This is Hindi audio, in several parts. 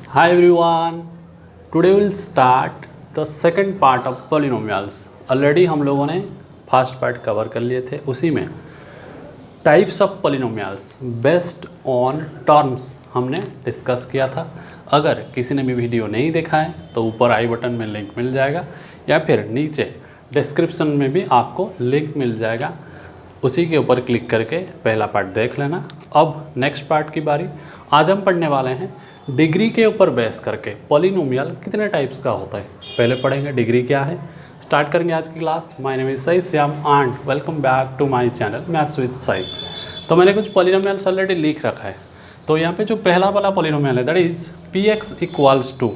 Hi everyone. Today we'll start the second part of polynomials. Already हम लोगों ने फर्स्ट पार्ट कवर कर लिए थे, उसी में types of polynomials based on terms हमने डिस्कस किया था। अगर किसी ने भी वीडियो नहीं देखा है तो ऊपर आई बटन में लिंक मिल जाएगा या फिर नीचे डिस्क्रिप्शन में भी आपको लिंक मिल जाएगा, उसी के ऊपर क्लिक करके पहला पार्ट देख लेना। अब नेक्स्ट पार्ट की बारी। आज हम पढ़ने वाले हैं डिग्री के ऊपर बेस करके पॉलिनोमियल कितने टाइप्स का होता है। पहले पढ़ेंगे डिग्री क्या है। स्टार्ट करेंगे आज की class. My name is Sai Shyam and welcome back to my channel maths with Sai. तो मैंने कुछ पॉलिनोमियल्स ऑलरेडी लिख रखा है। तो यहाँ पे जो पहला वाला पॉलिनोमियल है that is px equals to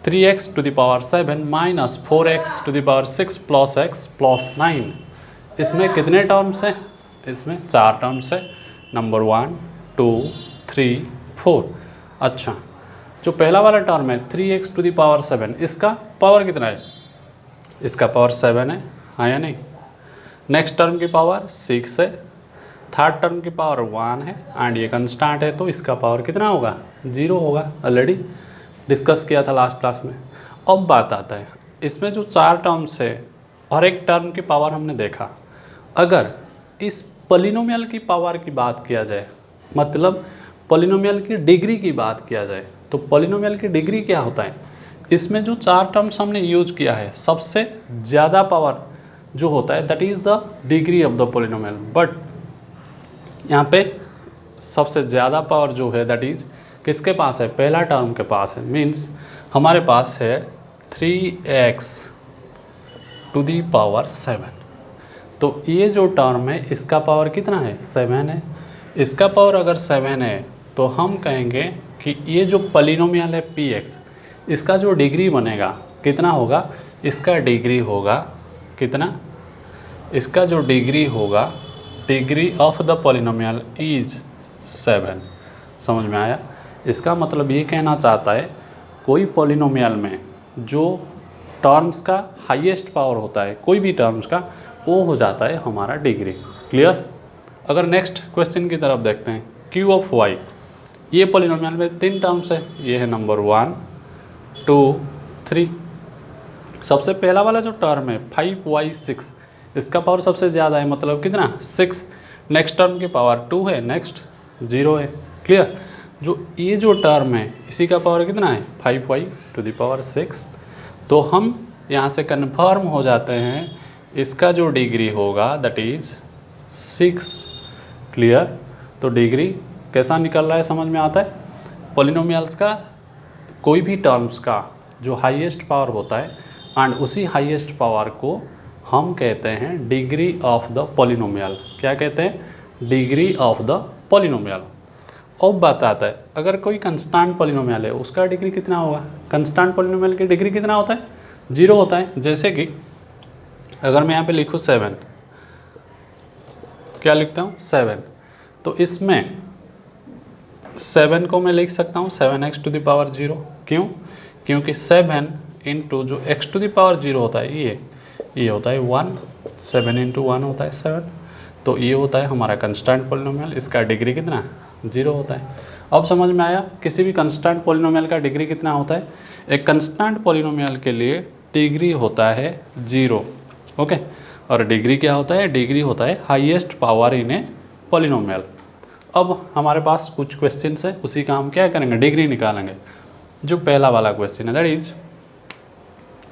3x to the power 7 minus 4x to the power 6 plus x plus 9। इसमें कितने टर्म्स हैं? इसमें 4 टर्म्स है। नंबर 1 2 3 4। अच्छा, जो पहला वाला टर्म है 3x टू द पावर 7, इसका पावर कितना है? इसका पावर 7 है, हाँ या नहीं? नेक्स्ट टर्म की पावर 6 है, थर्ड टर्म की पावर 1 है एंड ये कंस्टेंट है तो इसका पावर कितना होगा? 0 होगा। ऑलरेडी डिस्कस किया था लास्ट क्लास में। अब बात आता है इसमें जो 4 टर्म्स है और एक टर्म की पावर हमने देखा। अगर इस पॉलिनोमियल की पावर की बात किया जाए, मतलब पॉलिनोमियल की डिग्री की बात किया जाए, तो पॉलिनोमियल की डिग्री क्या होता है? इसमें जो 4 टर्म्स हमने यूज किया है, सबसे ज़्यादा पावर जो होता है that is the degree of the polynomial. But यहाँ पे सबसे ज़्यादा पावर जो है दैट इज किसके पास है? पहला टर्म के पास है। मीन्स हमारे पास है 3x टू दी पावर 7। तो ये जो टर्म है इसका पावर कितना है? 7 है। इसका पावर अगर 7 है तो हम कहेंगे कि ये जो पॉलिनोमियल है px, इसका जो डिग्री बनेगा कितना होगा? इसका डिग्री होगा कितना? इसका जो डिग्री होगा, degree of the polynomial is 7। समझ में आया? इसका मतलब ये कहना चाहता है कोई पॉलिनोमियल में जो टर्म्स का हाईएस्ट पावर होता है, कोई भी टर्म्स का, वो हो जाता है हमारा डिग्री। क्लियर? अगर नेक्स्ट क्वेश्चन की तरफ देखते हैं, q ऑफ y, ये पॉलिनोमियल में 3 टर्म्स है। ये है नंबर 1 2 3। सबसे पहला वाला जो टर्म है 5y6, इसका पावर सबसे ज़्यादा है, मतलब कितना? 6। नेक्स्ट टर्म की पावर 2 है, नेक्स्ट 0 है। क्लियर? जो ये जो टर्म है इसी का पावर कितना है? 5y to the power 6। तो हम यहाँ से कन्फर्म हो जाते हैं इसका जो डिग्री होगा दैट इज 6। क्लियर? तो डिग्री कैसा निकल रहा है, समझ में आता है? पॉलिनोमियल्स का कोई भी टर्म्स का जो हाईएस्ट पावर होता है एंड उसी हाईएस्ट पावर को हम कहते हैं डिग्री ऑफ द पॉलिनोमियल। क्या कहते हैं? Degree of the polynomial. अब बात आता है अगर कोई कंस्टेंट पॉलिनोमियल है उसका डिग्री कितना होगा? कंस्टेंट पॉलिनोमियल की डिग्री कितना होता है? 0 होता है। जैसे कि अगर मैं यहाँ पे लिखूँ 7, क्या लिखता हूँ? 7। तो इसमें 7 को मैं लिख सकता हूँ 7x टू द पावर 0। क्यों? क्योंकि 7 इंटू जो x टू द पावर 0 होता है ये होता है 1। 7 इंटू 1 होता है 7। तो ये होता है हमारा कंस्टेंट पॉलिनोमियल। इसका डिग्री कितना? 0 होता है। अब समझ में आया किसी भी कंस्टेंट पॉलिनोमियल का डिग्री कितना होता है? एक कंस्टेंट पॉलिनोमियल के लिए डिग्री होता है 0। ओके? और डिग्री क्या होता है? डिग्री होता है highest power in a polynomial. अब हमारे पास कुछ क्वेश्चंस है, उसी का हम क्या करेंगे? डिग्री निकालेंगे। जो पहला वाला क्वेश्चन है that is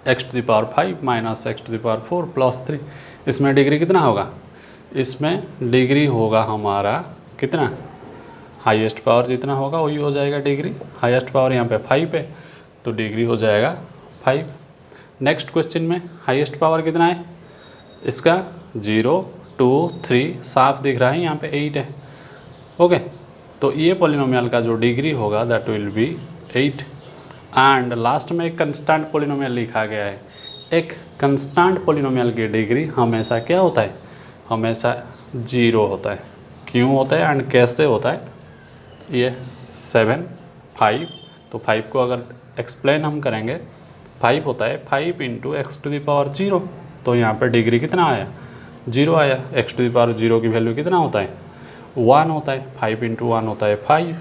x to the power 5 minus x to the power 4 plus 3। इसमें डिग्री कितना होगा? इसमें डिग्री होगा हमारा कितना? हाईएस्ट पावर जितना होगा वही हो जाएगा डिग्री। हाईएस्ट पावर यहाँ पे 5 है तो डिग्री हो जाएगा 5। नेक्स्ट क्वेश्चन में हाईएस्ट पावर कितना है? इसका 0 2 3 साफ दिख रहा है, यहाँ पे 8 है। ओके? तो ये पॉलिनोमियल का जो डिग्री होगा that will be 8। And last में एक कंस्टेंट पॉलिनोमियल लिखा गया है। एक कंस्टेंट पॉलिनोमियल की डिग्री हमेशा क्या होता है? हमेशा 0 होता है। क्यों होता है एंड कैसे होता है? ये 7 5, तो 5 को अगर एक्सप्लेन हम करेंगे, 5 होता है 5 into x to the power 0। तो यहाँ पर डिग्री कितना आया? 0 आया। एक्स टू द पावर 0 की वैल्यू कितना होता है? 1 होता है। 5 इंटू 1 होता है 5।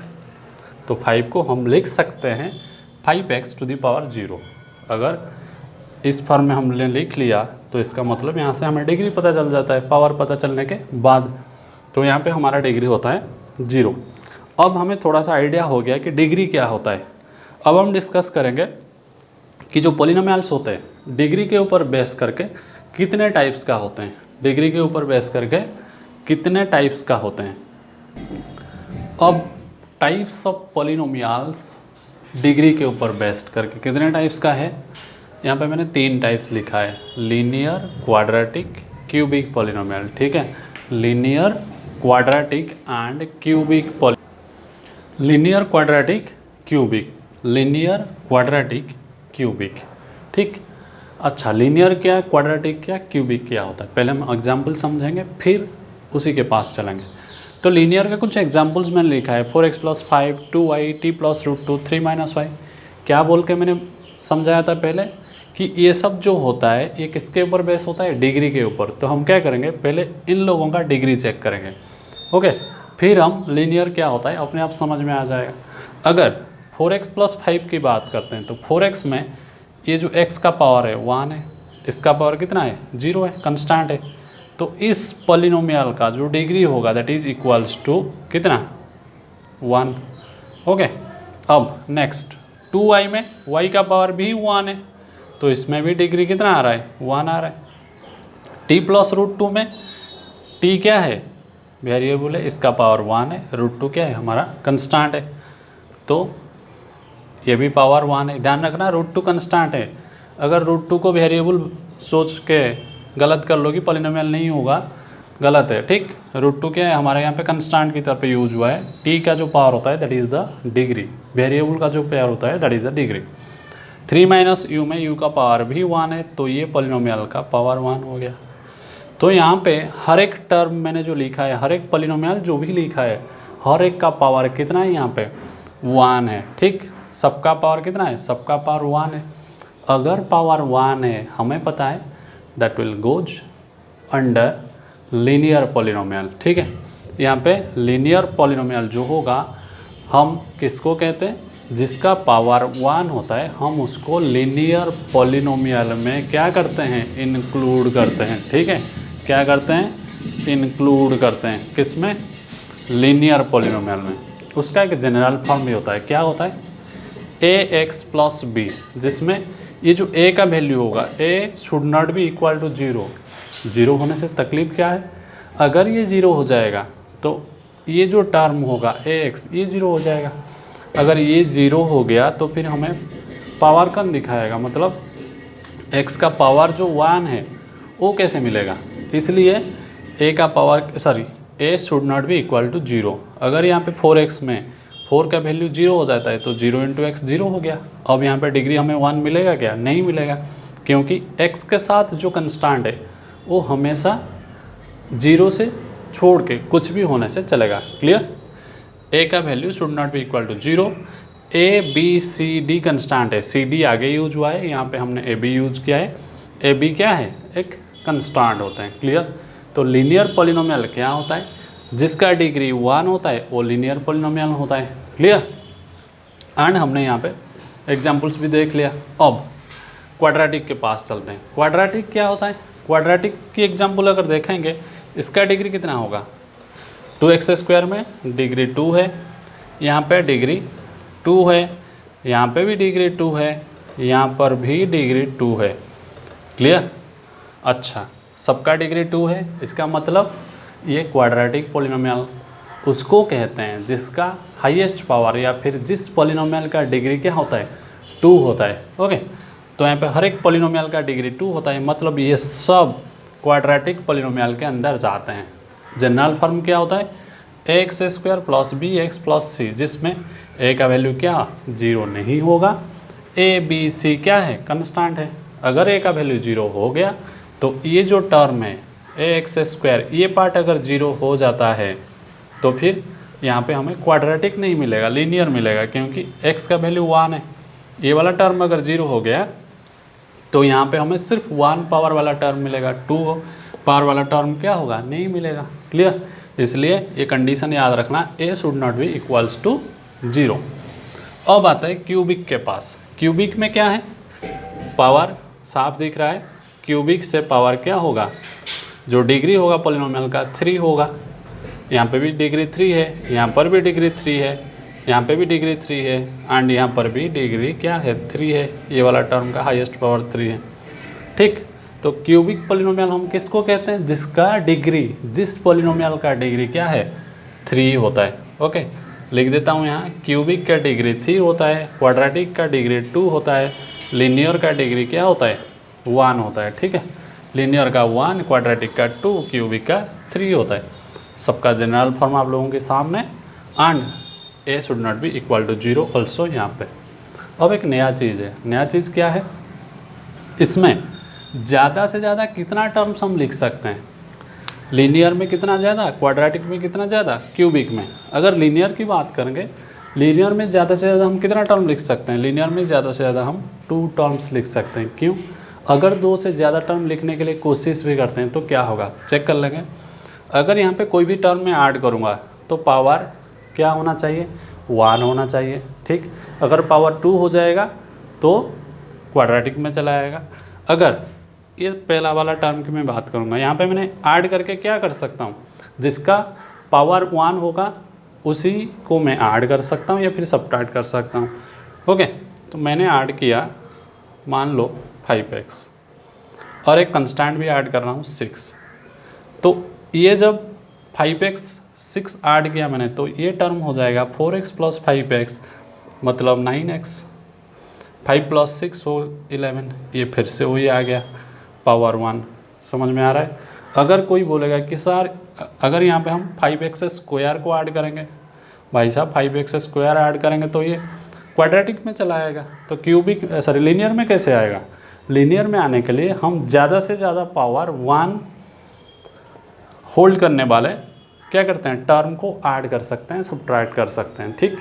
तो 5 को हम लिख सकते हैं 5x टू द पावर 0। अगर इस फॉर्म में हमने लिख लिया तो इसका मतलब यहाँ से हमें डिग्री पता चल जाता है पावर पता चलने के बाद। तो यहाँ पे हमारा डिग्री होता है 0। अब हमें थोड़ा सा आइडिया हो गया कि डिग्री क्या होता है। अब हम डिस्कस करेंगे कि जो पॉलिनोमियल्स होते हैं डिग्री के ऊपर बेस करके कितने टाइप्स का होते हैं, डिग्री के ऊपर बेस करके कितने टाइप्स का होते हैं। अब टाइप्स ऑफ पॉलिनोमियल्स डिग्री के ऊपर बेस्ड करके कितने टाइप्स का है, यहाँ पे मैंने 3 टाइप्स लिखा है, लीनियर, क्वाड्रेटिक, क्यूबिक पॉलिनोमियल। ठीक है, linear, quadratic and cubic linear, quadratic, cubic, linear, quadratic, cubic. ठीक, अच्छा लीनियर क्या, क्वाड्रेटिक क्या, क्यूबिक क्या होता है, पहले हम एग्जाम्पल समझेंगे फिर उसी के पास चलेंगे। तो लीनियर का कुछ एग्जाम्पल्स मैंने लिखा है, 4x + 5, 2y, t + √2, 3 - y। क्या बोल के मैंने समझाया था पहले कि ये सब जो होता है ये किसके ऊपर बेस होता है, डिग्री के ऊपर। तो हम क्या करेंगे, पहले इन लोगों का डिग्री चेक करेंगे। ओके, फिर हम लीनियर क्या होता है अपने आप समझ में आ जाएगा। अगर 4x + 5 की बात करते हैं तो 4x में ये जो x का पावर है 1 है, इसका पावर कितना है 0 है, कंस्टेंट है। तो इस पॉलिनोमियल का जो डिग्री होगा दैट इज इक्वल्स टू कितना 1। ओके, अब नेक्स्ट 2y में y का पावर भी 1 है तो इसमें भी डिग्री कितना आ रहा है 1 आ रहा है। t + √2 में t क्या है वेरिएबल है, इसका पावर 1 है, √2 क्या है हमारा कंस्टेंट है, तो ये भी पावर 1 है। ध्यान रखना √2 कंस्टेंट है, अगर √2 को वेरिएबल सोच के गलत कर लो कि पॉलिनोमियल नहीं होगा, गलत है। ठीक, √2 क्या है हमारे यहाँ पे कंस्टेंट की तरफ यूज हुआ है। t का जो पावर होता है that is the degree, variable का जो पावर होता है that is the degree. 3 - u में u का पावर भी 1 है तो ये पॉलिनोमियल का पावर 1 हो गया। तो यहाँ पे हर एक टर्म मैंने जो लिखा है, हर एक पॉलिनोमियल जो भी लिखा है, हर एक का पावर कितना है यहाँ पे 1 है। ठीक, सबका पावर कितना है, सबका पावर 1 है। अगर पावर 1 है हमें पता है that will goes under linear polynomial. ठीक है, यहाँ पे लीनियर पॉलिनोमियल जो होगा हम किसको कहते हैं, जिसका पावर 1 होता है हम उसको लीनियर पॉलिनोमियल में क्या करते हैं, इंक्लूड करते हैं। ठीक है, क्या करते हैं, इंक्लूड करते हैं, किस में, लीनियर पॉलिनोमियल में। उसका एक जनरल फॉर्म भी होता है, क्या होता है ax + b, जिसमें ये जो a का वैल्यू होगा a should not be equal to 0। 0 होने से तकलीफ क्या है, अगर ये 0 हो जाएगा तो ये जो टर्म होगा ax ये 0 हो जाएगा। अगर ये 0 हो गया तो फिर हमें पावर कम दिखाएगा, मतलब x का पावर जो 1 है वो कैसे मिलेगा, इसलिए a का power a should not be equal to 0। अगर यहाँ पे 4x में 4 का वैल्यू 0 हो जाता है तो 0 × x 0 हो गया। अब यहाँ पे डिग्री हमें 1 मिलेगा क्या, नहीं मिलेगा, क्योंकि x के साथ जो कंस्टेंट है वो हमेशा 0 से छोड़ के कुछ भी होने से चलेगा। क्लियर, a का value should not be equal to 0। a b c d constant है, c d आगे यूज हुआ है, यहाँ पे हमने a b यूज किया है। a b क्या है, एक कंस्टेंट होते हैं। क्लियर, तो लीनियर पॉलिनोमियल क्या होता है, जिसका डिग्री 1 होता है वो लीनियर पॉलिनोमियल होता है। क्लियर, एंड हमने यहाँ पे एग्जांपल्स भी देख लिया। अब क्वाड्रेटिक के पास चलते हैं। क्वाड्रेटिक क्या होता है, क्वाड्रेटिक की एग्जांपल अगर देखेंगे इसका डिग्री कितना होगा, 2x² में डिग्री 2 है, यहाँ पे डिग्री 2 है, यहाँ पे भी डिग्री 2 है, यहाँ पर भी डिग्री 2 है। क्लियर, अच्छा सबका डिग्री 2 है, इसका मतलब ये क्वाड्रेटिक पॉलिनोमियल उसको कहते हैं जिसका हाईएस्ट पावर या फिर जिस पॉलिनोमियल का डिग्री क्या होता है 2 होता है। ओके, तो यहाँ पे हर एक पॉलिनोमियल का डिग्री 2 होता है, मतलब ये सब क्वाड्रेटिक पॉलिनोमियल के अंदर जाते हैं। जनरल फॉर्म क्या होता है, ax² + bx + c, जिसमें a का वैल्यू क्या 0 नहीं होगा, a b c क्या है कंस्टेंट है। अगर a का वैल्यू 0 हो गया तो ये जो टर्म है ax² ये पार्ट अगर 0 हो जाता है तो फिर यहाँ पे हमें क्वाड्रेटिक नहीं मिलेगा, लीनियर मिलेगा, क्योंकि x का वैल्यू 1 है। ये वाला टर्म अगर 0 हो गया तो यहाँ पे हमें सिर्फ 1 पावर वाला टर्म मिलेगा, 2 पावर वाला टर्म क्या होगा, नहीं मिलेगा। क्लियर, इसलिए ये कंडीशन याद रखना, a should not be equals to 0। अब आता है क्यूबिक के पास। क्यूबिक में क्या है, पावर साफ दिख रहा है। क्यूबिक से पावर क्या होगा, जो डिग्री होगा पॉलिनोमियल का 3 होगा। यहाँ पे भी डिग्री 3 है, यहाँ पर भी डिग्री 3 है, यहाँ पे भी डिग्री 3 है, एंड यहाँ पर भी डिग्री क्या है 3 है। ये वाला टर्म का हाईएस्ट पावर 3 है। ठीक, तो क्यूबिक पॉलिनोमियल हम किसको कहते हैं, जिसका डिग्री, जिस पॉलिनोमियल का डिग्री क्या है 3 होता है। ओके, लिख देता हूँ यहाँ, क्यूबिक का डिग्री 3 होता है, क्वाड्रेटिक का डिग्री 2 होता है, लीनियर का डिग्री क्या होता है 1 होता है। ठीक है, लीनियर का 1, क्वाड्रेटिक का 2, क्यूबिक का 3 होता है। सबका जनरल फॉर्म आप लोगों के सामने, and a should not be equal to 0 also यहाँ पे। अब एक नया चीज़ है, नया चीज़ क्या है, इसमें ज़्यादा से ज़्यादा कितना टर्म्स हम लिख सकते हैं। लीनियर में कितना ज़्यादा, क्वाड्रेटिक में कितना ज़्यादा, क्यूबिक में। अगर लीनियर की बात करेंगे, लीनियर में ज़्यादा से ज़्यादा हम कितना टर्म लिख सकते हैं, लीनियर में ज़्यादा से ज़्यादा हम 2 टर्म्स लिख सकते हैं। क्यों, अगर 2 से ज़्यादा टर्म लिखने के लिए कोशिश भी करते हैं तो क्या होगा, चेक कर लेंगे। अगर यहाँ पे कोई भी टर्म में ऐड करूँगा तो पावर क्या होना चाहिए, 1 होना चाहिए। ठीक, अगर पावर 2 हो जाएगा तो क्वाड्रेटिक में चला जाएगा। अगर ये पहला वाला टर्म की मैं बात करूँगा, यहाँ पे मैंने ऐड करके क्या कर सकता हूँ, जिसका पावर 1 होगा उसी को मैं ऐड कर सकता हूँ या फिर सब्ट्रैक्ट कर सकता हूँ। ओके, तो मैंने ऐड किया मान लो 5x और एक कंस्टेंट भी ऐड कर रहा हूँ 6। तो ये जब 5x 6 ऐड किया मैंने तो ये टर्म हो जाएगा 4x + 5x मतलब 9x, 5 + 6 हो 11, ये फिर से वही आ गया पावर 1। समझ में आ रहा है। अगर कोई बोलेगा कि सर अगर यहाँ पे हम 5x² को ऐड करेंगे, भाई साहब 5x² ऐड करेंगे तो ये क्वाड्रेटिक में चला आएगा, तो क्यूबिक सॉरी लीनियर में कैसे आएगा। लीनियर में आने के लिए हम ज़्यादा से ज़्यादा पावर 1 होल्ड करने वाले क्या करते हैं, टर्म को ऐड कर सकते हैं, सब्ट्रैक्ट कर सकते हैं। ठीक,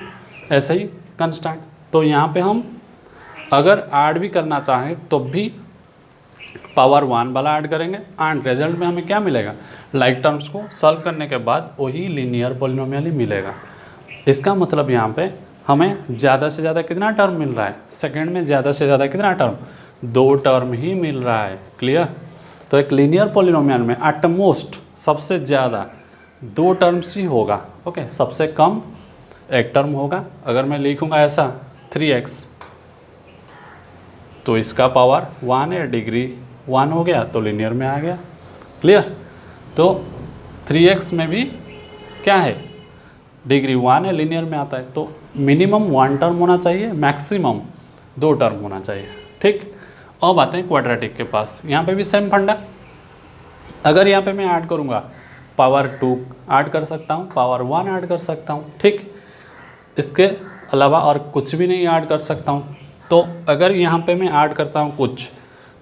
ऐसे ही कंस्टेंट। तो यहाँ पे हम अगर ऐड भी करना चाहें तो भी पावर 1 वाला ऐड करेंगे, एंड रिजल्ट में हमें क्या मिलेगा, लाइक टर्म्स को सॉल्व करने के बाद वही लीनियर पॉलिनोमियल ही मिलेगा। इसका मतलब यहाँ पे हमें ज़्यादा से ज़्यादा कितना टर्म मिल रहा है, सेकंड में ज़्यादा से ज़्यादा कितना टर्म, 2 टर्म ही मिल रहा है। क्लियर। तो एक लीनियर पॉलिनोमियल में एट मोस्ट सबसे ज़्यादा 2 टर्म्स ही होगा। ओके, सबसे कम 1 टर्म होगा। अगर मैं लिखूँगा ऐसा 3x तो इसका पावर 1 है, डिग्री 1 हो गया तो लीनियर में आ गया। क्लियर। तो 3x में भी क्या है, डिग्री 1 है, लीनियर में आता है। तो मिनिमम 1 टर्म होना चाहिए, मैक्सिमम 2 टर्म होना चाहिए। ठीक। अब आते हैं क्वाड्रेटिक के पास। यहाँ पे भी सेम फंडा। अगर यहाँ पे मैं ऐड करूँगा पावर 2 ऐड कर सकता हूँ, पावर 1 ऐड कर सकता हूँ। ठीक, इसके अलावा और कुछ भी नहीं ऐड कर सकता हूँ। तो अगर यहाँ पे मैं ऐड करता हूँ कुछ,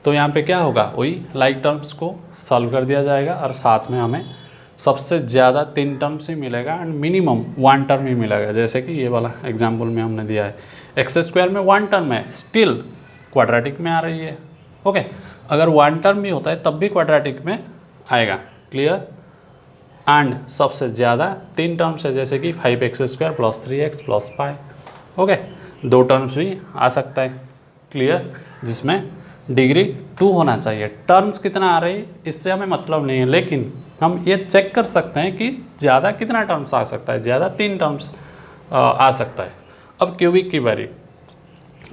तो यहाँ पे क्या होगा, वही लाइक टर्म्स को सॉल्व कर दिया जाएगा और साथ में हमें सबसे ज़्यादा 3 टर्म्स ही मिलेगा एंड मिनिमम 1 टर्म ही मिलेगा। जैसे कि ये वाला एग्जाम्पल में हमने दिया है, x² में 1 टर्म है, स्टिल क्वाड्रेटिक में आ रही है। ओके, अगर 1 टर्म भी होता है तब भी क्वाड्रेटिक में आएगा। क्लियर। एंड सबसे ज़्यादा 3 टर्म्स है, जैसे कि 5x² + 3x + 5। ओके, 2 टर्म्स भी आ सकता है। क्लियर, जिसमें डिग्री 2 होना चाहिए। टर्म्स कितना आ रही है इससे हमें मतलब नहीं है, लेकिन हम ये चेक कर सकते हैं कि ज़्यादा कितना टर्म्स आ सकता है, ज़्यादा 3 टर्म्स आ सकता है। अब क्यूबिक की बारी।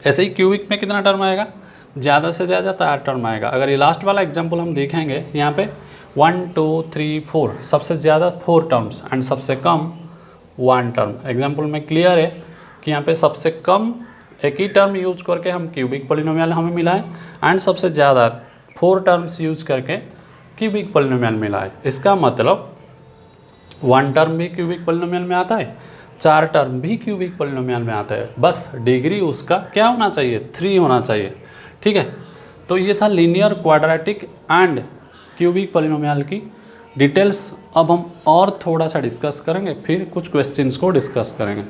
ऐसे ही क्यूबिक में कितना टर्म आएगा, ज़्यादा से ज़्यादा 4 टर्म आएगा। अगर ये लास्ट वाला एग्जाम्पल हम देखेंगे, यहाँ पे 1 2 3 4 सबसे ज़्यादा 4 टर्म्स एंड सबसे कम 1 टर्म। एग्जाम्पल में क्लियर है कि यहाँ पे सबसे कम एक ही टर्म यूज करके हम क्यूबिक पॉलिनोमियल हमें मिला है एंड सबसे ज़्यादा 4 टर्म्स यूज करके क्यूबिक पॉलिनोमियल मिला है। इसका मतलब 1 टर्म भी क्यूबिक पॉलिनोमियल में आता है, 4 टर्म भी क्यूबिक पॉलिनोमियल में आता है। बस डिग्री उसका क्या होना चाहिए, 3 होना चाहिए। ठीक है। तो ये था linear, quadratic and cubic polynomial की डिटेल्स। अब हम और थोड़ा सा डिस्कस करेंगे, फिर कुछ क्वेश्चंस को डिस्कस करेंगे।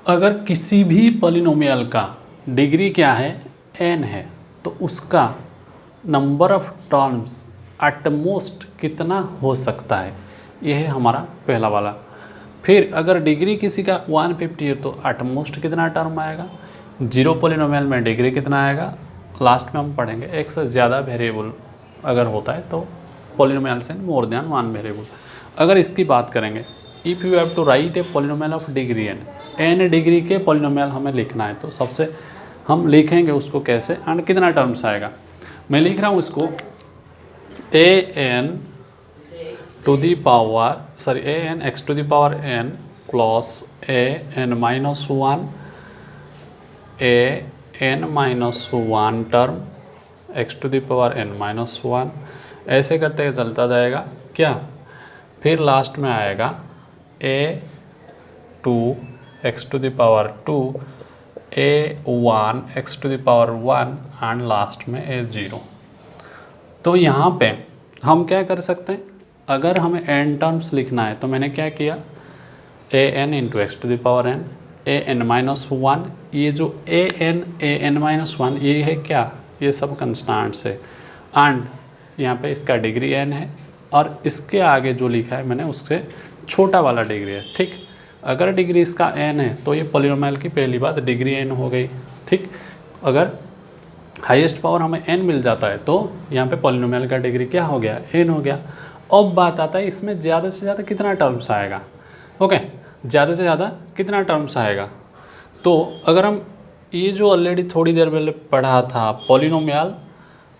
अगर किसी भी पॉलिनोमियल का डिग्री क्या है, n है, तो उसका number of terms at most कितना हो सकता है, यह है हमारा पहला वाला। फिर अगर डिग्री किसी का 150 है तो एटमोस्ट कितना टर्म आएगा, जीरो पॉलिनोमियल में डिग्री कितना आएगा, लास्ट में हम पढ़ेंगे। एक से ज़्यादा वेरिएबल अगर होता है तो polynomials in more than one variable. अगर इसकी बात करेंगे, if you have to write a polynomial of degree n degree के पॉलिनोमियल हमें लिखना है, तो सबसे हम लिखेंगे उसको कैसे एंड कितना टर्म्स आएगा। मैं लिख रहा हूँ इसको A N to the power sorry A N X to the power N plus A N minus one A N minus one term X to the power N minus one, ऐसे करते चलता जाएगा क्या। फिर लास्ट में आएगा A two X to the power two A one X to the power one and last में ए ज़ीरो। तो यहाँ पे हम क्या कर सकते हैं, अगर हमें एन टर्म्स लिखना है तो मैंने क्या किया, A N into x to the power N A N minus one, ये जो ए एन माइनस वन ये है क्या, ये सब कंस्टेंट्स है एंड यहाँ पे इसका डिग्री एन है और इसके आगे जो लिखा है मैंने उससे छोटा वाला डिग्री है। ठीक, अगर डिग्री इसका एन है तो ये पॉलिनोमियल की पहली बात डिग्री एन हो गई। ठीक, अगर हाईएस्ट पावर हमें एन मिल जाता है तो यहाँ पे पॉलिनोमियल का डिग्री क्या हो गया, एन हो गया। अब बात आता है इसमें ज़्यादा से ज़्यादा कितना टर्म्स आएगा। ओके, ज़्यादा से ज़्यादा कितना टर्म्स आएगा, तो अगर हम ये जो ऑलरेडी थोड़ी देर पहले पढ़ा था पॉलिनोमियल,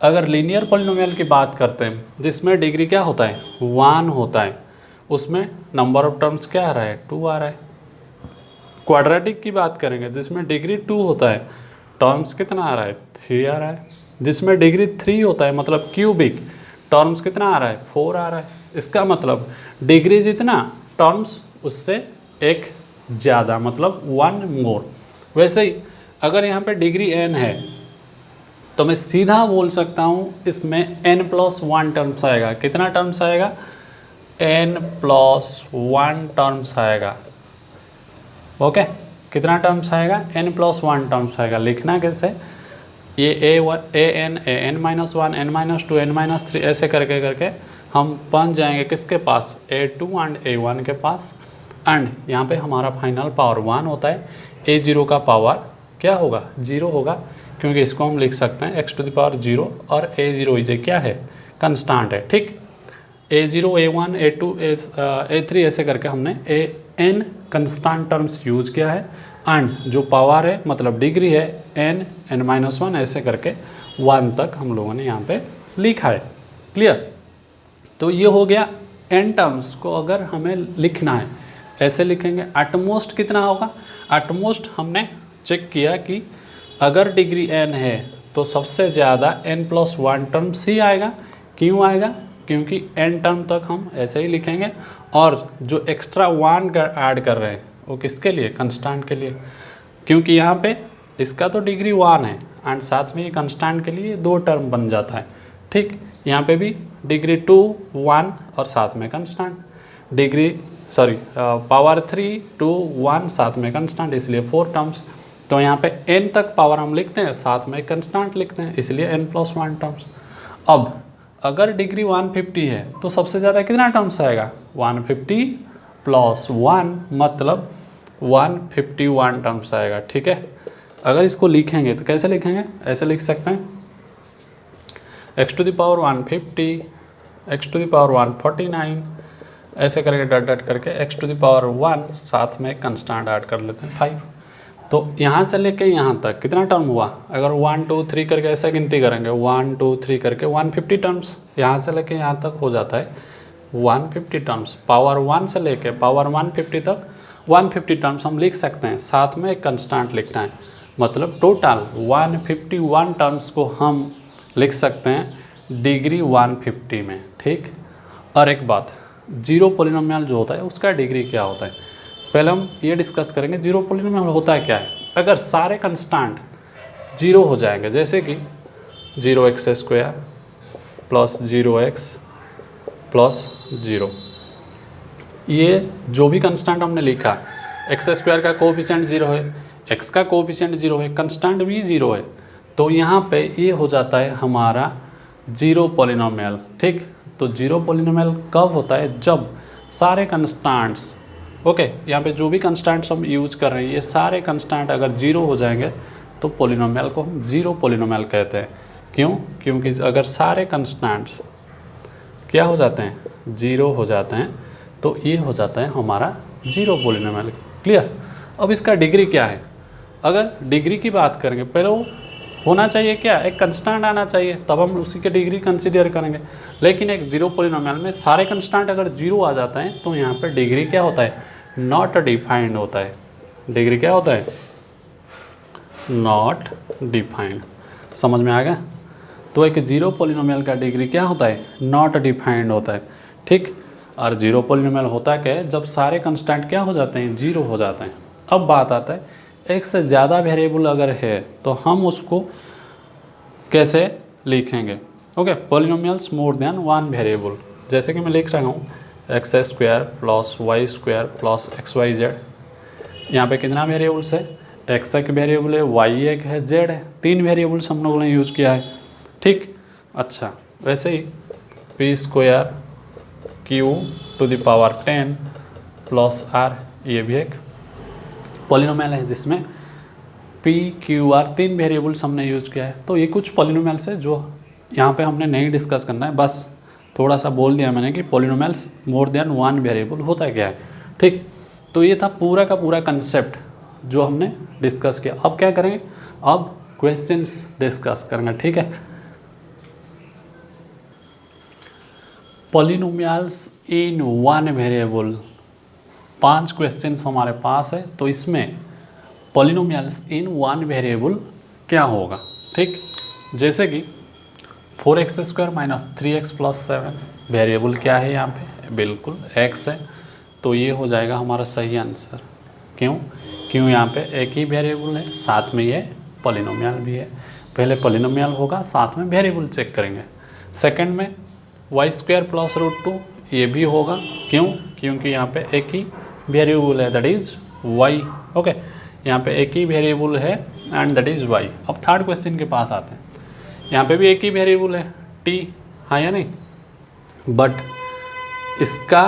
अगर लीनियर पॉलिनोमियल की बात करते हैं जिसमें डिग्री क्या होता है, वन होता है, उसमें नंबर ऑफ टर्म्स क्या आ रहा है, टू आ रहा है। क्वाड्रेटिक की बात करेंगे जिसमें डिग्री टू होता है, टर्म्स कितना आ रहा है, थ्री आ रहा है। जिसमें डिग्री थ्री होता है मतलब क्यूबिक, टर्म्स कितना आ रहा है, फोर आ रहा है। इसका मतलब डिग्री जितना टर्म्स उससे एक ज़्यादा मतलब वन मोर। वैसे ही अगर यहाँ पे डिग्री एन है तो मैं सीधा बोल सकता हूँ इसमें n प्लस वन टर्म्स आएगा। कितना टर्म्स आएगा, n प्लस वन टर्म्स आएगा। ओके, कितना टर्म्स आएगा, n प्लस वन टर्म्स आएगा। लिखना कैसे, ये A N minus one N minus two N minus three ऐसे करके करके हम पहुँच जाएंगे किसके पास, A two and A one के पास। एंड यहाँ पे हमारा फाइनल पावर वन होता है, ए जीरो का पावर क्या होगा, जीरो होगा, क्योंकि इसको हम लिख सकते हैं x to the power zero और ए जीरो इजे क्या है, कंस्टेंट है। ठीक, A zero A one A two A three ऐसे करके हमने A N constant terms use किया है एंड जो पावर है मतलब डिग्री है एन एन माइनस वन ऐसे करके वन तक हम लोगों ने यहाँ पे लिखा है। क्लियर, तो ये हो गया एन टर्म्स को अगर हमें लिखना है ऐसे लिखेंगे। एटमोस्ट कितना होगा, एटमोस्ट हमने चेक किया कि अगर डिग्री एन है तो सबसे ज़्यादा एन प्लस वन टर्म्स ही आएगा। क्यों आएगा, क्योंकि एन टर्म तक हम ऐसे ही लिखेंगे और जो एक्स्ट्रा वन ऐड कर रहे हैं वो किसके लिए, कंस्टेंट के लिए, क्योंकि यहाँ पे इसका तो डिग्री वन है एंड साथ में ये कंस्टेंट के लिए दो टर्म बन जाता है। ठीक, यहाँ पे भी डिग्री टू वन और साथ में constant, degree power three two one साथ में कंस्टेंट, इसलिए फोर टर्म्स। तो यहाँ पे n तक पावर हम लिखते हैं साथ में कंस्टेंट लिखते हैं, इसलिए n प्लस वन टर्म्स। अब अगर डिग्री 150 है तो सबसे ज़्यादा कितना टर्म्स आएगा, 150 प्लस वन मतलब 151 टर्म्स आएगा। ठीक है, अगर इसको लिखेंगे तो कैसे लिखेंगे, ऐसे लिख सकते हैं x to the power 150 x to the power 149 ऐसे करके डट डट करके x to the power one साथ में कंस्टेंट ऐड कर लेते हैं 5। तो यहाँ से लेके यहाँ तक कितना टर्म हुआ, अगर 1 2 3 करके ऐसे गिनती करेंगे 1 2 3 करके 150 टर्म्स, यहाँ से लेके यहाँ तक हो जाता है 150 टर्म्स। पावर 1 से लेके पावर 150 तक 150 टर्म्स हम लिख सकते हैं, साथ में एक कंस्टेंट लिखना है, मतलब टोटल 151 टर्म्स को हम लिख सकते हैं डिग्री 150 में। ठीक, और एक बात, जीरो पॉलिनोमियल जो होता है उसका डिग्री क्या होता है, पहले हम ये डिस्कस करेंगे जीरो पॉलिनोमियल होता है क्या है। अगर सारे कंस्टेंट जीरो हो जाएंगे, जैसे कि 0x square plus 0x plus 0, ये जो भी कंस्टेंट हमने लिखा, एक्स स्क्वायर का कोएफिशिएंट 0 है, x का कोएफिशिएंट 0 है, कंस्टेंट भी 0 है, तो यहाँ पे ये हो जाता है हमारा जीरो पॉलिनोमियल। ठीक, तो जीरो पॉलिनोमियल कब होता है, जब सारे कंस्टेंट्स ओके, यहाँ पे जो भी कंस्टेंट्स हम यूज कर रहे हैं ये सारे कंस्टेंट अगर जीरो हो जाएंगे तो पॉलिनोमियल को हम जीरो पॉलिनोमियल कहते हैं। क्यों? क्योंकि अगर सारे कंस्टेंट्स क्या हो जाते हैं, जीरो हो जाते हैं, तो ये हो जाता है हमारा जीरो पॉलिनोमियल। क्लियर? अब इसका डिग्री क्या है? अगर डिग्री की बात करेंगे पहले वो होना चाहिए क्या, एक कंस्टेंट आना चाहिए, तब हम उसी की डिग्री कंसीडर करेंगे। लेकिन एक जीरो पॉलिनोमियल में सारे कंस्टेंट अगर जीरो आ जाते हैं तो यहाँ पे डिग्री क्या होता है, नॉट डिफाइंड होता है। डिग्री क्या होता है, नॉट डिफाइंड। समझ में आ गया? तो एक जीरो पॉलिनोमियल का डिग्री क्या होता है, नॉट डिफाइंड होता है। ठीक, और जीरो पॉलिनोमियल होता क्या है, जब सारे कंस्टेंट क्या हो जाते हैं, जीरो हो जाते हैं। अब बात आता है एक से ज़्यादा वेरिएबल अगर है तो हम उसको कैसे लिखेंगे। Okay, polynomials more than one variable, जैसे कि मैं लिख रहा हूँ x square plus y square plus x y z. यहाँ पे कितना वेरिएबल्स है, एक्स एक वेरिएबल है, वाई एक है, जेड है, तीन वेरिएबल्स हम लोगों ने यूज किया है। ठीक, अच्छा, वैसे ही P square Q to the power 10 plus R, ये भी एक पॉलिनोमियल है जिसमें पी क्यू आर तीन वेरिएबल्स हमने यूज किया है। तो ये कुछ पॉलिनोमियल्स है जो यहाँ पे हमने नहीं डिस्कस करना है, बस थोड़ा सा बोल दिया मैंने कि polynomials more than one variable होता है क्या है। ठीक, तो ये था पूरा का पूरा कंसेप्ट जो हमने डिस्कस किया। अब क्या करेंगे, अब क्वेश्चंस डिस्कस करेंगे। ठीक है, polynomials in one variable, 5 questions हमारे पास है। तो इसमें पॉलिनोमियल्स इन वन वेरिएबल क्या होगा। ठीक, जैसे कि 4x² minus 3x plus 7 variable क्या है यहाँ पे, बिल्कुल x है, तो ये हो जाएगा हमारा सही आंसर। क्यों? क्यों यहाँ पे एक ही वेरिएबल है, साथ में ये पॉलिनोमियल भी है। पहले पॉलिनोमियल होगा, साथ में वेरिएबल चेक करेंगे। सेकंड में y² प्लस √2, ये भी होगा। क्यों? क्योंकि यहाँ पे एक ही वेरिएबल है, दैट इज y। ओके, यहाँ पे एक ही वेरिएबल है एंड दैट इज y। अब थर्ड क्वेश्चन के पास आते हैं। यहाँ पे भी एक ही वेरिएबल है t, हाँ या नहीं, बट इसका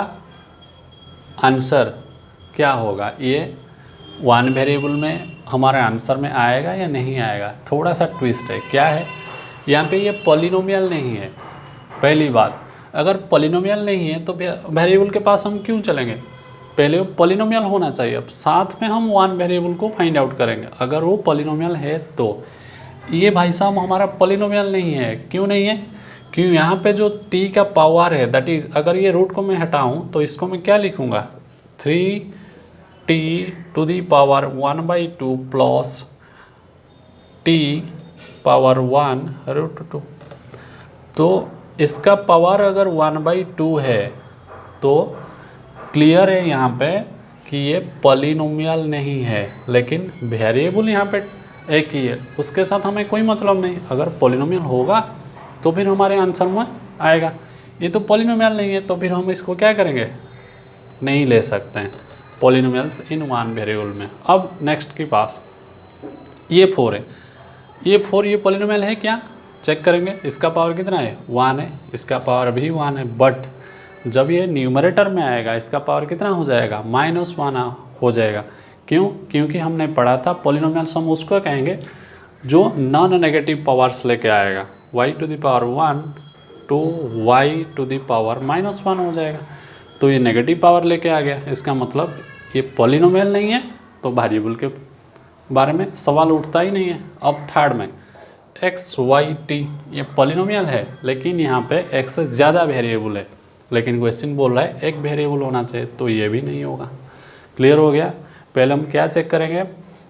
आंसर क्या होगा, ये वन वेरिएबल में हमारे आंसर में आएगा या नहीं आएगा। थोड़ा सा ट्विस्ट है, क्या है, यहाँ पे ये पॉलिनोमियल नहीं है। पहली बात, अगर पॉलिनोमियल नहीं है तो वेरिएबल के पास हम क्यों चलेंगे, पहले वो पॉलिनोमियल होना चाहिए। अब साथ में हम वन वेरिएबल को फाइंड आउट करेंगे। अगर वो पॉलिनोमियल है तो ये भाई साहब हमारा पॉलिनोमियल नहीं है। क्यों नहीं है? क्यों, यहाँ पे जो t का पावर है दैट इज, अगर ये रूट को मैं हटाऊँ तो इसको मैं क्या लिखूँगा, 3t to the power 1/2 plus t power 1√2। तो इसका पावर अगर 1/2 है तो क्लियर है यहाँ पे कि ये पॉलिनोमियल नहीं है। लेकिन वेरिएबल यहाँ पे एक ही है, उसके साथ हमें कोई मतलब नहीं। अगर पॉलिनोमियल होगा तो फिर हमारे आंसर में आएगा। ये तो पॉलिनोमियल नहीं है तो फिर हम इसको क्या करेंगे, नहीं ले सकते हैं पॉलिनोमियल्स इन वन वेरिएबल में। अब नेक्स्ट के पास ये 4 है, ये पॉलिनोमियल है क्या, चेक करेंगे। इसका पावर कितना है, 1 है, इसका पावर भी 1 है, बट जब ये न्यूमरेटर में आएगा इसका पावर कितना हो जाएगा, -1 हो जाएगा। क्यों? क्योंकि हमने पढ़ा था पॉलिनोमियल्स हम उसको कहेंगे जो नॉन नेगेटिव पावर्स लेके आएगा। y to the power 1 to y to the power -1 हो जाएगा। तो ये नेगेटिव पावर लेके आ गया, इसका मतलब ये पॉलिनोमियल नहीं है, तो वेरिएबल के बारे में सवाल उठता ही नहीं है। अब थर्ड में x y t, ये पॉलिनोमियल है लेकिन यहाँ पे x से ज़्यादा वेरिएबल है, लेकिन क्वेश्चन बोल रहा है एक वेरिएबल होना चाहिए, तो ये भी नहीं होगा। क्लियर हो गया? पहले हम क्या चेक करेंगे,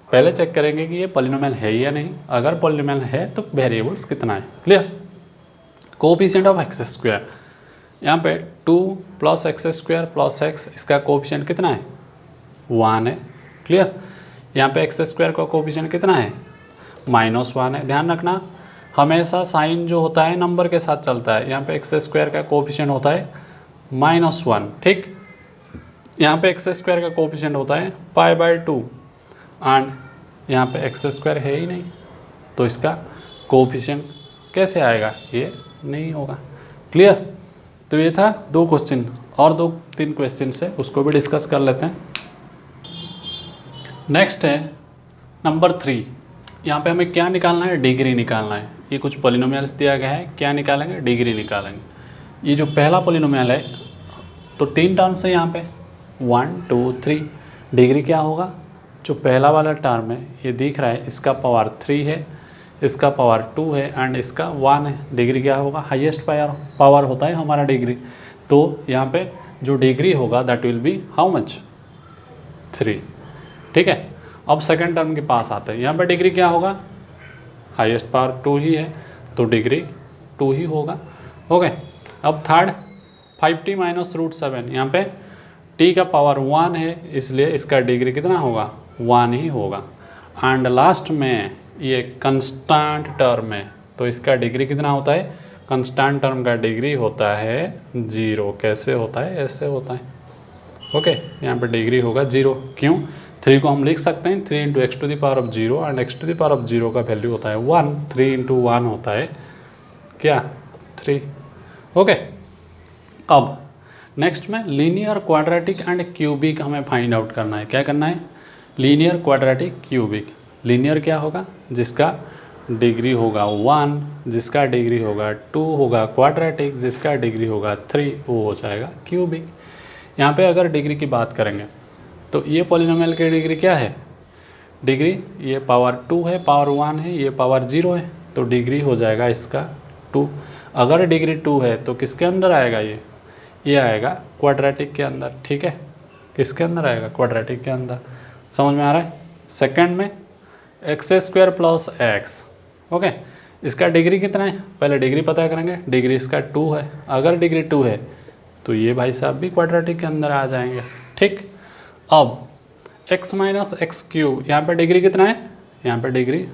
पहले चेक करेंगे कि ये पॉलिनोमियल है या नहीं। अगर पॉलिनोमियल है तो वेरिएबल्स कितना है। क्लियर? कोएफिशिएंट ऑफ x², यहाँ पे 2 + x² + x, इसका कोएफिशिएंट कितना है, 1 है। क्लियर? यहाँ पे x² का कोएफिशिएंट कितना है, -1 है। ध्यान रखना हमेशा साइन जो होता है नंबर के साथ चलता है। यहाँ पे x² का कोएफिशिएंट होता है -1। ठीक, यहाँ पे x² का कोएफिशिएंट होता है π/2 एंड यहाँ पे x² है ही नहीं, तो इसका कोएफिशिएंट कैसे आएगा, ये नहीं होगा। क्लियर? तो ये था 2 क्वेश्चन, और 2-3 क्वेश्चन है उसको भी डिस्कस कर लेते हैं। नेक्स्ट है नंबर 3। यहाँ पे हमें क्या निकालना है, डिग्री निकालना है। ये कुछ पॉलिनोमियल्स दिया गया है, क्या निकालेंगे, डिग्री निकालेंगे। ये जो पहला पॉलिनोमियल है तो 3 टर्म्स है यहाँ पे 1 2 3। डिग्री क्या होगा, जो पहला वाला टर्म है ये दिख रहा है, इसका पावर 3 है, इसका पावर 2 है एंड इसका 1 है। डिग्री क्या होगा, हाईएस्ट पावर होता है हमारा डिग्री। तो यहाँ पे जो डिग्री होगा that will be how much, 3। ठीक है, अब सेकंड टर्म के पास आते हैं। यहाँ पे डिग्री क्या होगा, हाईएस्ट पावर 2 ही है तो डिग्री 2 ही होगा। ओके, अब थर्ड 5t माइनस रूट 7। यहाँ पे t का पावर 1 है इसलिए इसका डिग्री कितना होगा, 1 ही होगा। एंड लास्ट में ये कंस्टेंट टर्म है तो इसका डिग्री कितना होता है, कंस्टेंट टर्म का डिग्री होता है 0। कैसे होता है, ऐसे होता है। ओके, यहाँ पे डिग्री होगा 0। क्यों, 3 को हम लिख सकते हैं 3 into x to the power of 0 and x to the power of 0 का वैल्यू होता है 1। 3 इंटू 1 होता है क्या, 3। ओके, अब नेक्स्ट में लीनियर क्वाड्रेटिक एंड क्यूबिक हमें फाइंड आउट करना है। क्या करना है, लीनियर क्वाड्रेटिक क्यूबिक। लीनियर क्या होगा, जिसका डिग्री होगा 1, जिसका डिग्री होगा 2 होगा क्वाड्रेटिक, जिसका डिग्री होगा 3 वो हो जाएगा क्यूबिक। यहाँ पे अगर डिग्री की बात करेंगे तो ये पॉलिनोमियल की डिग्री क्या है, डिग्री ये पावर 2 है, पावर 1 है, ये पावर 0 है तो डिग्री हो जाएगा इसका 2। अगर डिग्री 2 है तो किसके अंदर आएगा, ये आएगा क्वाड्रेटिक के अंदर। ठीक है, किसके अंदर आएगा, क्वाड्रेटिक के अंदर। समझ में आ रहा है। सेकंड में x² प्लस x। ओके, इसका डिग्री कितना है, पहले डिग्री पता करेंगे। डिग्री इसका 2 है, अगर डिग्री 2 है तो ये भाई साहब भी क्वाड्रेटिक के अंदर आ जाएंगे। ठीक, अब x माइनस एक्स क्यूब, यहाँ पर डिग्री कितना है, यहाँ पर डिग्री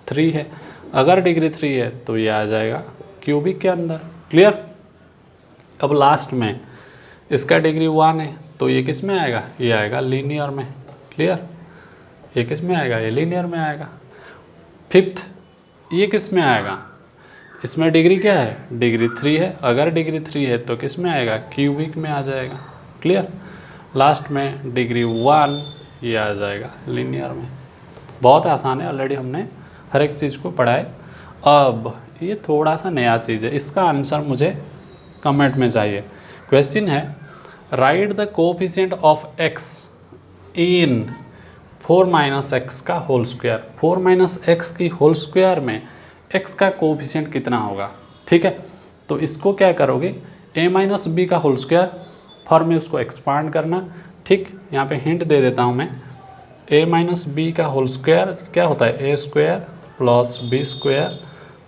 3 है। अगर डिग्री 3 है तो ये आ जाएगा क्यूबिक के अंदर। क्लियर। अब लास्ट में इसका डिग्री 1 है तो ये किस में आएगा, ये आएगा लीनियर में। क्लियर, ये किस में आएगा, ये लीनियर में आएगा। फिफ्थ, ये किस में आएगा, इसमें डिग्री क्या है, डिग्री 3 है। अगर डिग्री 3 है तो किस में आएगा, क्यूबिक में आ जाएगा। क्लियर। लास्ट में डिग्री 1 ये आ जाएगा लीनियर में। बहुत आसान है, ऑलरेडी हमने हर एक चीज़ को पढ़ा है। अब ये थोड़ा सा नया चीज़ है, इसका आंसर मुझे कमेंट में चाहिए। क्वेश्चन है, right the coefficient of x in 4 minus x का होल स्क्वायर। 4 माइनस एक्स की होल स्क्वायर में x का कोफिशिएंट कितना होगा। ठीक है, तो इसको क्या करोगे, a माइनस बी का होल स्क्वायर फॉर्म में उसको एक्सपांड करना। ठीक, यहाँ पे हिंट दे देता हूँ मैं, a माइनस बी का होल स्क्वायर क्या होता है, a square plus b square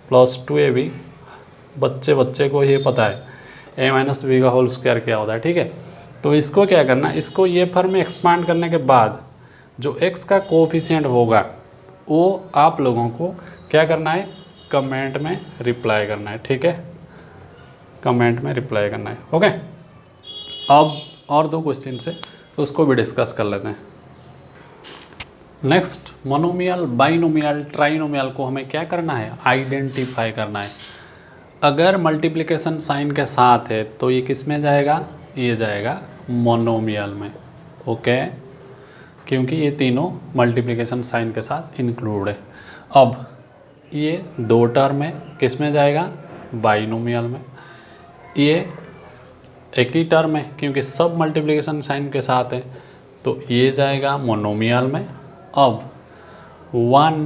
plus 2ab। बच्चे को ये पता है a माइनस बी का होल स्क्वायर क्या होता है। ठीक है, तो इसको क्या करना, इसको ये फॉर्म में एक्सपांड करने के बाद जो x का कोफिशिएंट होगा वो आप लोगों को क्या करना है, कमेंट में रिप्लाई करना है। ठीक है, कमेंट में रिप्लाई करना है। ओके, अब और 2 क्वेश्चन से तो उसको भी डिस्कस कर लेते हैं। नेक्स्ट, मोनोमियल, बाइनोमियल, ट्राइनोमियल को हमें क्या करना है, आइडेंटिफाई करना है। अगर मल्टीप्लिकेशन साइन के साथ है तो ये किस में जाएगा, ये जाएगा मोनोमियल में। ओके, क्योंकि ये तीनों मल्टीप्लिकेशन साइन के साथ इंक्लूड है। अब ये 2 टर्म है, किस में जाएगा, बाइनोमियल में। ये एक ही टर्म है क्योंकि सब मल्टीप्लिकेशन साइन के साथ है तो ये जाएगा मोनोमियल में। अब 1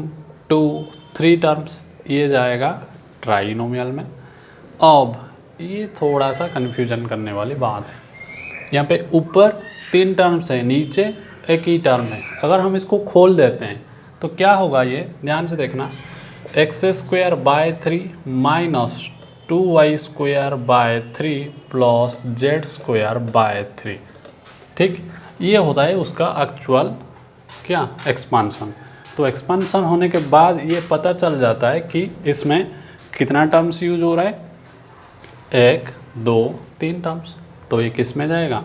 2 3 टर्म्स ये जाएगा ट्राइनोमियल में। अब ये थोड़ा सा कन्फ्यूजन करने वाली बात है, यहाँ पे ऊपर 3 टर्म्स है, नीचे एक ही टर्म है। अगर हम इसको खोल देते हैं तो क्या होगा, ये ध्यान से देखना, x²/3 minus 2y²/3 plus z²/3। ठीक, ये होता है उसका एक्चुअल क्या, एक्सपांशन। तो एक्सपांशन होने के बाद ये पता चल जाता है कि इसमें कितना टर्म्स यूज हो रहा है, 1 2 3 टर्म्स। तो ये किस में जाएगा,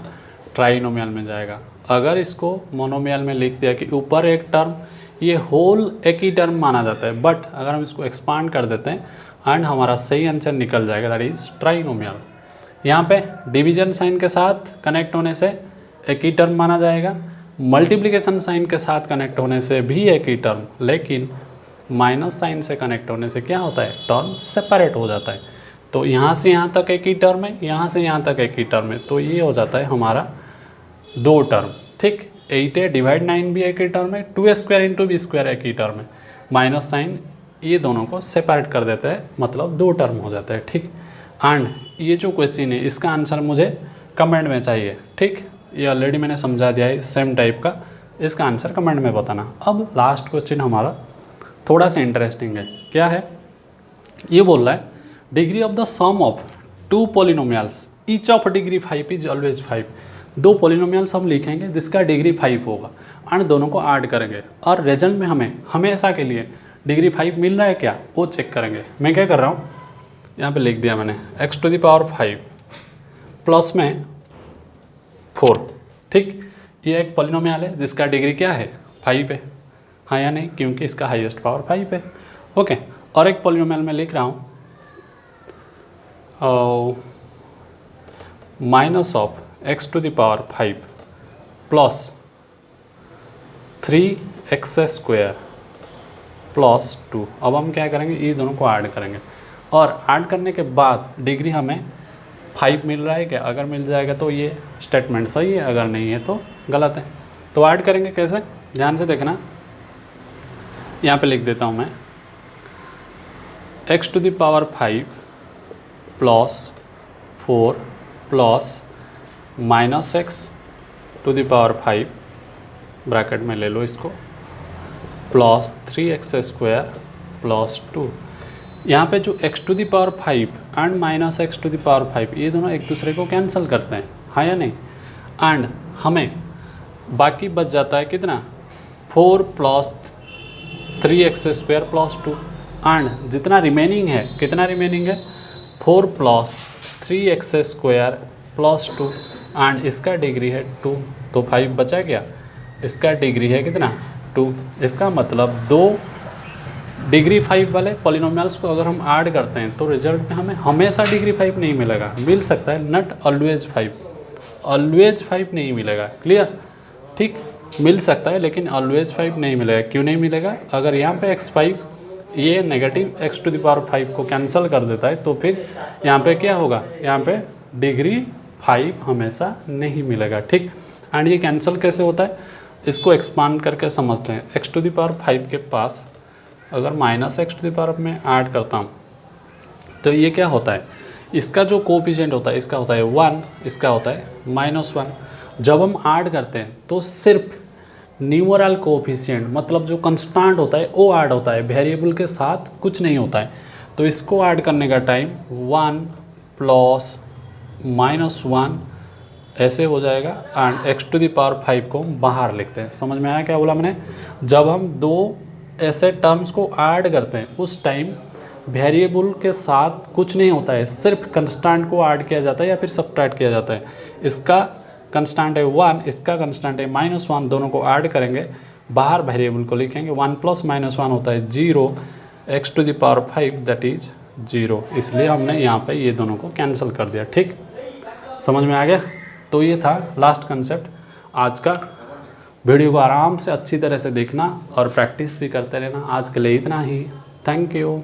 ट्राइनोमियल में जाएगा। अगर इसको मोनोमियल में लिख दिया कि ऊपर एक टर्म, ये होल एक ही टर्म माना जाता है, बट अगर हम इसको एक्सपांड कर देते हैं एंड हमारा सही आंसर निकल जाएगा, दैट इज ट्राइनोमियल। यहाँ पे डिवीजन साइन के साथ कनेक्ट होने से एक ही टर्म माना जाएगा। मल्टीप्लिकेशन साइन के साथ कनेक्ट होने से भी एक ही टर्म, लेकिन माइनस साइन से कनेक्ट होने से क्या होता है, टर्म सेपरेट हो जाता है। तो यहाँ से यहाँ तक एक ही टर्म है, यहाँ से यहाँ तक एक ही टर्म है, तो ये हो जाता है हमारा 2 टर्म। ठीक, 8 डिवाइड 9 भी एक ही टर्म है, 2 स्क्वायर इंटू बी स्क्वायर एक ही टर्म है, माइनस साइन ये दोनों को सेपरेट कर देता है, मतलब 2 टर्म हो जाता है। ठीक, एंड ये जो क्वेश्चन है इसका आंसर मुझे कमेंट में चाहिए। ठीक, ये ऑलरेडी मैंने समझा दिया है सेम टाइप का, इसका आंसर कमेंट में बताना। अब लास्ट क्वेश्चन हमारा थोड़ा सा इंटरेस्टिंग है। क्या है, ये बोल रहा है degree of the sum of 2 polynomials each of degree 5 is always 5। 2 polynomials हम लिखेंगे जिसका डिग्री 5 होगा एंड दोनों को ऐड करेंगे और रिजल्ट में हमें हमेशा के लिए डिग्री 5 मिल रहा है क्या, वो चेक करेंगे। मैं क्या कर रहा हूँ, यहाँ पे लिख दिया मैंने x⁵ प्लस में 4। ठीक, ये एक पॉलिनोमियल है जिसका डिग्री क्या है, 5 है, हाँ या नहीं, क्योंकि इसका हाईएस्ट पावर 5 है। ओके, और एक पॉलिनोमियल में लिख रहा हूँ minus of x⁵ plus 3x² plus 2। अब हम क्या करेंगे, ये दोनों को ऐड करेंगे और ऐड करने के बाद डिग्री हमें 5 मिल रहा है क्या, अगर मिल जाएगा तो ये स्टेटमेंट सही है, अगर नहीं है तो गलत है। तो ऐड करेंगे कैसे, ध्यान से देखना, यहाँ पे लिख देता हूँ मैं x⁵ plus 4 plus minus x⁵ bracket में ले लो इसको, प्लस 3x² प्लस 2। यहाँ पे जो x⁵ एंड माइनस x⁵ ये दोनों एक दूसरे को कैंसिल करते हैं, हाँ या नहीं, एंड हमें बाकी बच जाता है कितना, 4 प्लस 3x² प्लस 2, एंड जितना रिमेनिंग है, कितना रिमेनिंग है, 4 प्लस 3x² प्लस 2 एंड इसका डिग्री है 2, तो 5 बचा क्या, इसका डिग्री है कितना, 2। इसका मतलब 2 डिग्री 5 वाले पॉलिनोमियल्स को अगर हम ऐड करते हैं तो रिजल्ट में हमें हमेशा डिग्री 5 नहीं मिलेगा, मिल सकता है नॉट ऑलवेज 5, ऑलवेज 5 नहीं मिलेगा। क्लियर, ठीक, मिल सकता है लेकिन ऑलवेज 5 नहीं मिलेगा। क्यों नहीं मिलेगा, अगर यहाँ पे x5 ये नेगेटिव x⁵ को कैंसिल कर देता है तो फिर यहाँ पे क्या होगा, यहाँ पे डिग्री 5 हमेशा नहीं मिलेगा। ठीक, एंड ये कैंसिल कैसे होता है, इसको एक्सपांड करके समझते हैं। x⁵ के पास अगर माइनस x⁵ में ऐड करता हूँ तो ये क्या होता है, इसका जो कोफिशिएंट होता है, इसका होता है 1, इसका होता है -1। जब हम ऐड करते हैं तो सिर्फ न्यूमरल कोफिशिएंट, मतलब जो कंस्टेंट होता है वो ऐड होता है, वेरिएबल के साथ कुछ नहीं होता है। तो इसको ऐड करने का टाइम 1 प्लस -1 ऐसे हो जाएगा एंड x⁵ को बाहर लिखते हैं। समझ में आया क्या बोला मैंने, जब हम 2 ऐसे टर्म्स को ऐड करते हैं उस टाइम वेरिएबल के साथ कुछ नहीं होता है, सिर्फ कंस्टेंट को ऐड किया जाता है या फिर सब्ट्रैक्ट किया जाता है। इसका कंस्टेंट है 1, इसका कंस्टेंट है -1, दोनों को ऐड करेंगे, बाहर वेरिएबल को लिखेंगे, 1 प्लस -1 होता है 0, x⁵ दैट इज 0, इसलिए हमने यहाँ पे ये दोनों को कैंसिल कर दिया। ठीक, समझ में आ गया। तो ये था लास्ट कंसेप्ट आज का। वीडियो को आराम से अच्छी तरह से देखना और प्रैक्टिस भी करते रहना। आज के लिए इतना ही, थैंक यू।